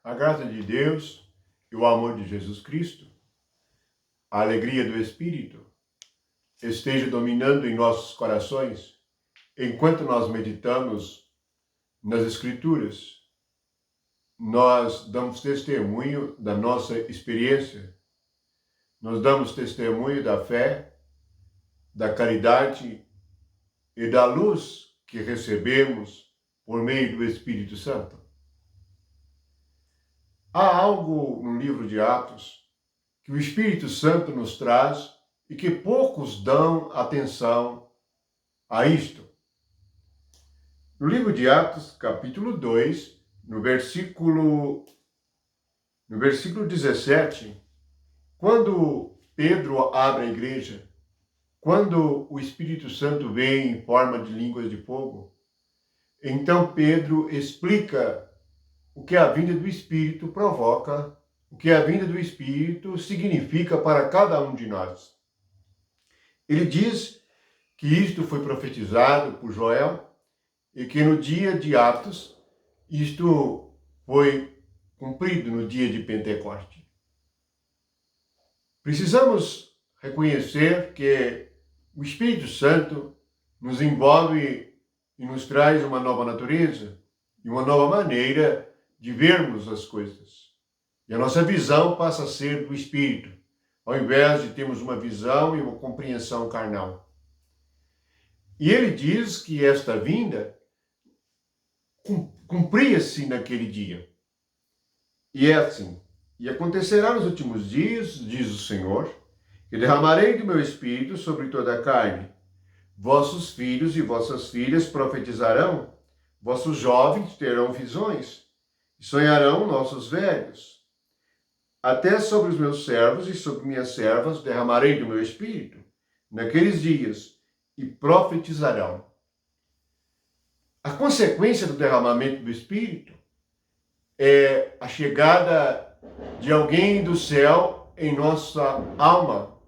A graça de Deus e o amor de Jesus Cristo, a alegria do Espírito, esteja dominando em nossos corações enquanto nós meditamos nas Escrituras. Nós damos testemunho da nossa experiência, nós damos testemunho da fé, da caridade e da luz que recebemos por meio do Espírito Santo. Há algo no livro de Atos que o Espírito Santo nos traz e que poucos dão atenção a isto. No livro de Atos, capítulo 2, no versículo 17, quando Pedro abre a igreja, quando o Espírito Santo vem em forma de línguas de fogo, então Pedro explica o que a vinda do Espírito provoca, o que a vinda do Espírito significa para cada um de nós. Ele diz que isto foi profetizado por Joel e que no dia de Atos, isto foi cumprido no dia de Pentecoste. Precisamos reconhecer que o Espírito Santo nos envolve e nos traz uma nova natureza e uma nova maneira de vermos as coisas. E a nossa visão passa a ser do Espírito, ao invés de termos uma visão e uma compreensão carnal. E ele diz que esta vinda cumpria-se naquele dia. E é assim: e acontecerá nos últimos dias, diz o Senhor, que derramarei do meu Espírito sobre toda a carne. Vossos filhos e vossas filhas profetizarão, vossos jovens terão visões, e sonharão nossos velhos. Até sobre os meus servos e sobre minhas servas derramarei do meu Espírito naqueles dias, e profetizarão. A consequência do derramamento do Espírito é a chegada de alguém do céu em nossa alma.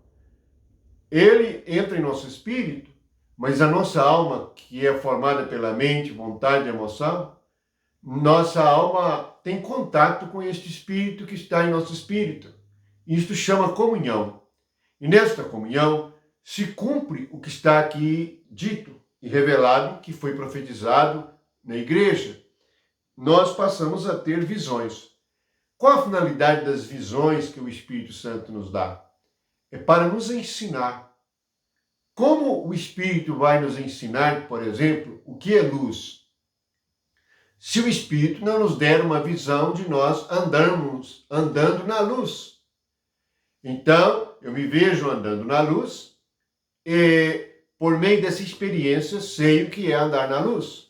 Ele entra em nosso espírito, mas a nossa alma, que é formada pela mente, vontade e emoção, nossa alma tem contato com este Espírito que está em nosso espírito. Isto chama comunhão. E nesta comunhão se cumpre o que está aqui dito e revelado, que foi profetizado na igreja. Nós passamos a ter visões. Qual a finalidade das visões que o Espírito Santo nos dá? É para nos ensinar. Como o Espírito vai nos ensinar, por exemplo, o que é luz? Se o Espírito não nos der uma visão de nós andando na luz. Então, eu me vejo andando na luz e, por meio dessa experiência, sei o que é andar na luz.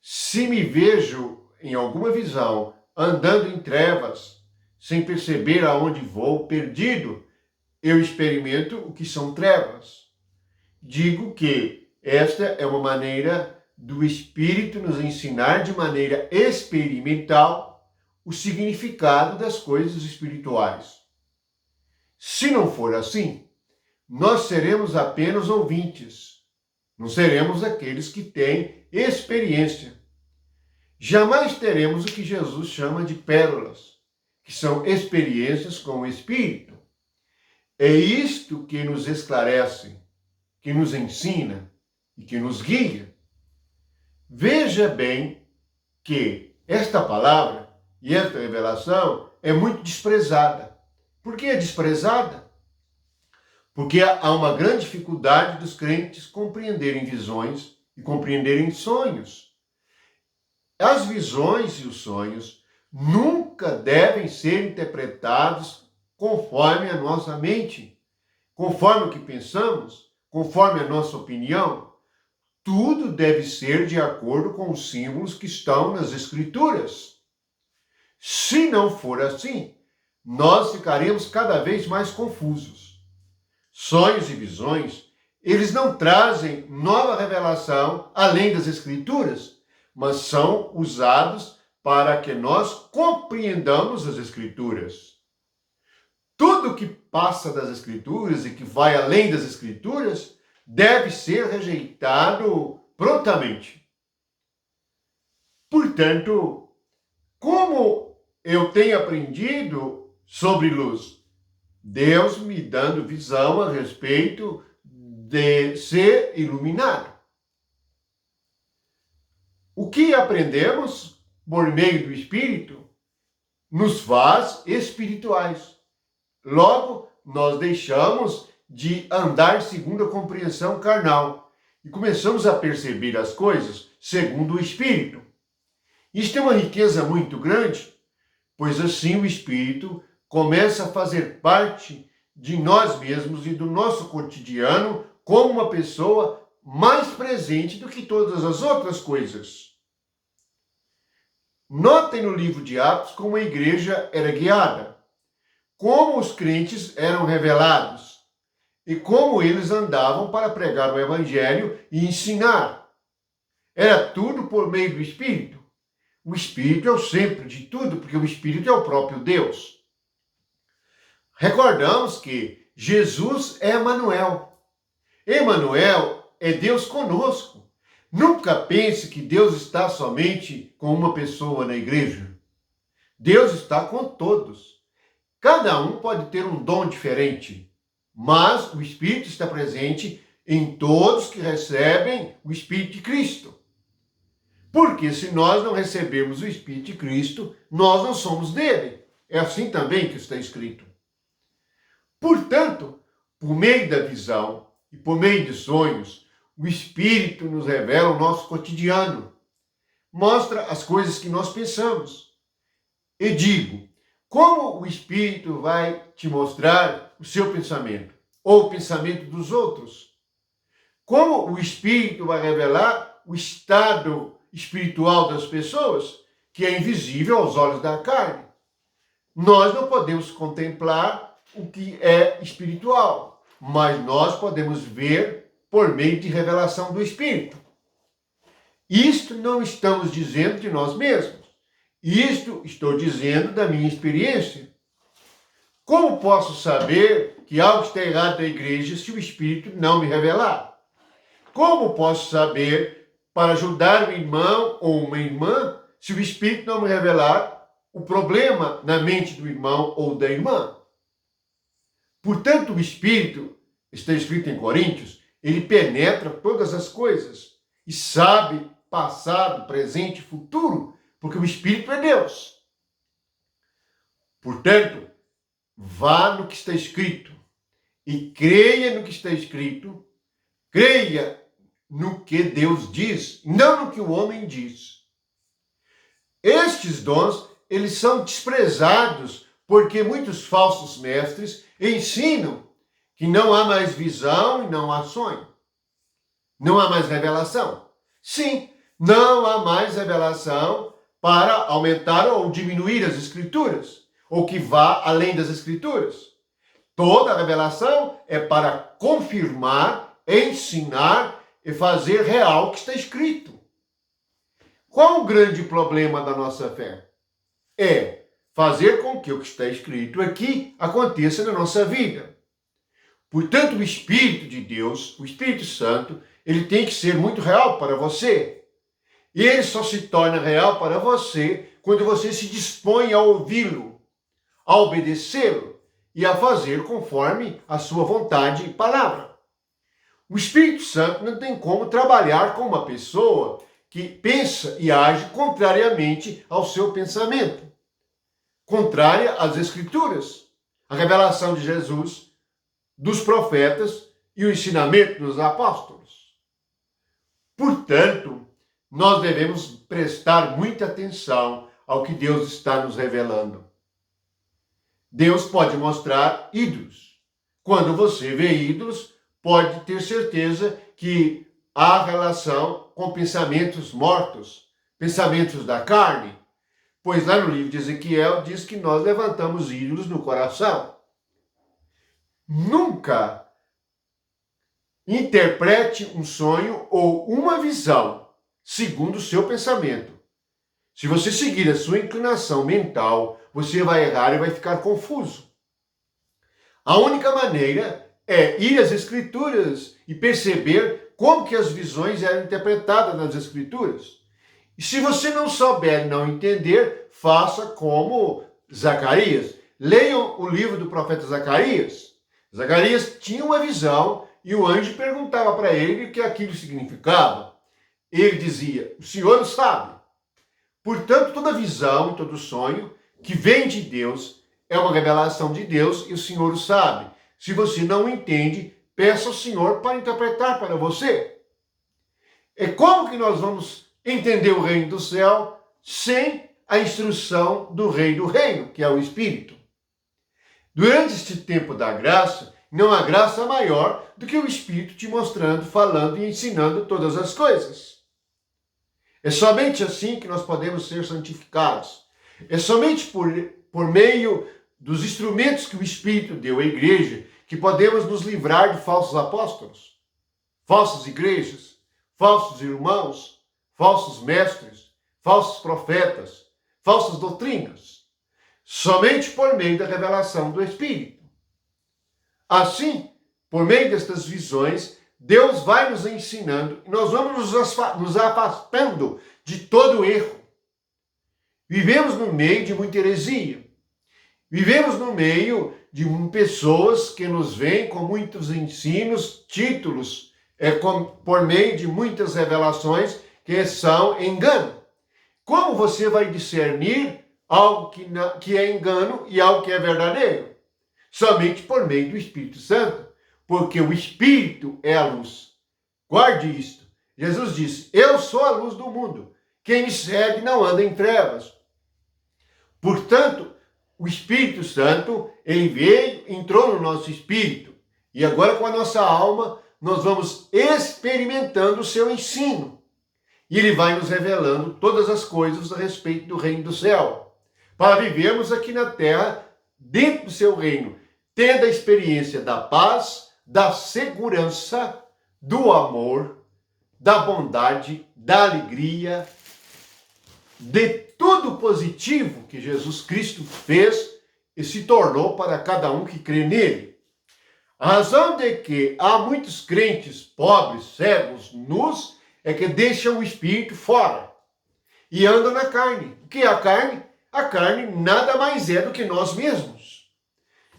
Se me vejo em alguma visão andando em trevas, sem perceber aonde vou, perdido, eu experimento o que são trevas. Digo que esta é uma maneira do Espírito nos ensinar de maneira experimental o significado das coisas espirituais. Se não for assim, nós seremos apenas ouvintes, não seremos aqueles que têm experiência. Jamais teremos o que Jesus chama de pérolas, que são experiências com o Espírito. É isto que nos esclarece, que nos ensina e que nos guia. Veja bem que esta palavra e esta revelação é muito desprezada. Por que é desprezada? Porque há uma grande dificuldade dos crentes compreenderem visões e compreenderem sonhos. As visões e os sonhos nunca devem ser interpretados conforme a nossa mente, conforme o que pensamos, conforme a nossa opinião. Tudo deve ser de acordo com os símbolos que estão nas Escrituras. Se não for assim, nós ficaremos cada vez mais confusos. Sonhos e visões, eles não trazem nova revelação além das Escrituras, mas são usados para que nós compreendamos as Escrituras. Tudo que passa das Escrituras e que vai além das Escrituras deve ser rejeitado prontamente. Portanto, como eu tenho aprendido sobre luz? Deus me dando visão a respeito de ser iluminado. O que aprendemos por meio do Espírito nos faz espirituais. Logo, nós deixamos de andar segundo a compreensão carnal e começamos a perceber as coisas segundo o Espírito. Isto é uma riqueza muito grande, pois assim o Espírito começa a fazer parte de nós mesmos e do nosso cotidiano como uma pessoa mais presente do que todas as outras coisas. Notem no livro de Atos como a igreja era guiada, como os crentes eram revelados e como eles andavam para pregar o evangelho e ensinar. Era tudo por meio do Espírito. O Espírito é o centro de tudo, porque o Espírito é o próprio Deus. Recordamos que Jesus é Emanuel. Emanuel é Deus conosco. Nunca pense que Deus está somente com uma pessoa na igreja. Deus está com todos. Cada um pode ter um dom diferente, mas o Espírito está presente em todos que recebem o Espírito de Cristo. Porque se nós não recebemos o Espírito de Cristo, nós não somos dele. É assim também que está escrito. Portanto, por meio da visão e por meio de sonhos, o Espírito nos revela o nosso cotidiano. Mostra as coisas que nós pensamos. E digo, como o Espírito vai te mostrar o seu pensamento? Ou o pensamento dos outros? Como o Espírito vai revelar o estado espiritual das pessoas, que é invisível aos olhos da carne? Nós não podemos contemplar o que é espiritual, mas nós podemos ver por meio de revelação do Espírito. Isto não estamos dizendo de nós mesmos. Isto estou dizendo da minha experiência. Como posso saber que algo está errado na igreja se o Espírito não me revelar? Como posso saber para ajudar um irmão ou uma irmã se o Espírito não me revelar o problema na mente do irmão ou da irmã? Portanto, o Espírito, está escrito em Coríntios, ele penetra todas as coisas e sabe passado, presente e futuro, porque o Espírito é Deus. Portanto, vá no que está escrito e creia no que está escrito, creia no que Deus diz, não no que o homem diz. Estes dons, eles são desprezados porque muitos falsos mestres ensinam que não há mais visão e não há sonho. Não há mais revelação. Sim, não há mais revelação para aumentar ou diminuir as Escrituras, ou que vá além das Escrituras. Toda revelação é para confirmar, ensinar e fazer real o que está escrito. Qual o grande problema da nossa fé? É fazer com que o que está escrito aqui aconteça na nossa vida. Portanto, o Espírito de Deus, o Espírito Santo, ele tem que ser muito real para você. E ele só se torna real para você quando você se dispõe a ouvi-lo, a obedecê-lo e a fazer conforme a sua vontade e palavra. O Espírito Santo não tem como trabalhar com uma pessoa que pensa e age contrariamente ao seu pensamento, contrária às Escrituras, a revelação de Jesus, dos profetas e o ensinamento dos apóstolos. Portanto, nós devemos prestar muita atenção ao que Deus está nos revelando. Deus pode mostrar ídolos. Quando você vê ídolos, pode ter certeza que há relação com pensamentos mortos, pensamentos da carne, pois lá no livro de Ezequiel diz que nós levantamos ídolos no coração. Nunca interprete um sonho ou uma visão segundo o seu pensamento. Se você seguir a sua inclinação mental, você vai errar e vai ficar confuso. A única maneira é ir às Escrituras e perceber como que as visões eram interpretadas nas Escrituras. E se você não souber e não entender, faça como Zacarias. Leiam o livro do profeta Zacarias. Zacarias tinha uma visão e o anjo perguntava para ele o que aquilo significava. Ele dizia, o Senhor sabe. Portanto, toda visão, todo sonho que vem de Deus é uma revelação de Deus e o Senhor o sabe. Se você não entende, peça ao Senhor para interpretar para você. É como que nós vamos entender o reino do céu sem a instrução do rei do reino, que é o Espírito? Durante este tempo da graça, não há graça maior do que o Espírito te mostrando, falando e ensinando todas as coisas. É somente assim que nós podemos ser santificados. É somente por meio dos instrumentos que o Espírito deu à igreja que podemos nos livrar de falsos apóstolos, falsas igrejas, falsos irmãos, falsos mestres, falsos profetas, falsas doutrinas. Somente por meio da revelação do Espírito. Assim, por meio destas visões, Deus vai nos ensinando e nós vamos nos afastando de todo erro. Vivemos no meio de muita heresia. Vivemos no meio de pessoas que nos veem com muitos ensinos, títulos, por meio de muitas revelações que são engano. Como você vai discernir algo que é engano e algo que é verdadeiro? Somente por meio do Espírito Santo, porque o Espírito é a luz. Guarde isto. Jesus disse, eu sou a luz do mundo. Quem me segue não anda em trevas. Portanto, o Espírito Santo, ele veio, entrou no nosso espírito. E agora com a nossa alma, nós vamos experimentando o seu ensino. E ele vai nos revelando todas as coisas a respeito do reino do céu. Para vivermos aqui na terra, dentro do seu reino, tendo a experiência da paz, da segurança, do amor, da bondade, da alegria, de tudo positivo que Jesus Cristo fez e se tornou para cada um que crê nele. A razão de que há muitos crentes pobres, cegos, nus, é que deixam o Espírito fora e andam na carne. O que é a carne? A carne nada mais é do que nós mesmos.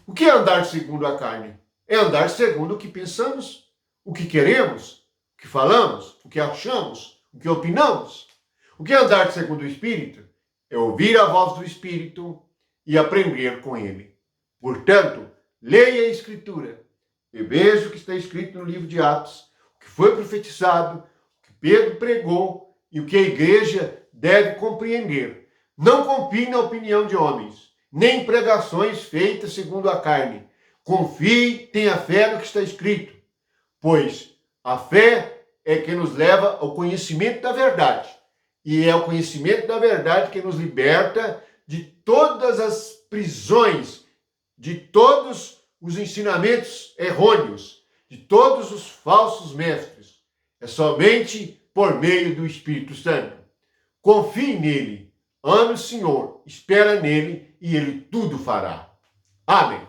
O que é andar segundo a carne? É andar segundo o que pensamos, o que queremos, o que falamos, o que achamos, o que opinamos. O que é andar segundo o Espírito? É ouvir a voz do Espírito e aprender com ele. Portanto, leia a Escritura e veja o que está escrito no livro de Atos, o que foi profetizado, o que Pedro pregou e o que a igreja deve compreender. Não confie na opinião de homens, nem em pregações feitas segundo a carne. Confie, tenha fé no que está escrito, pois a fé é que nos leva ao conhecimento da verdade. E é o conhecimento da verdade que nos liberta de todas as prisões, de todos os ensinamentos errôneos, de todos os falsos mestres. É somente por meio do Espírito Santo. Confie nele, ame o Senhor, espera nele e ele tudo fará. Amém.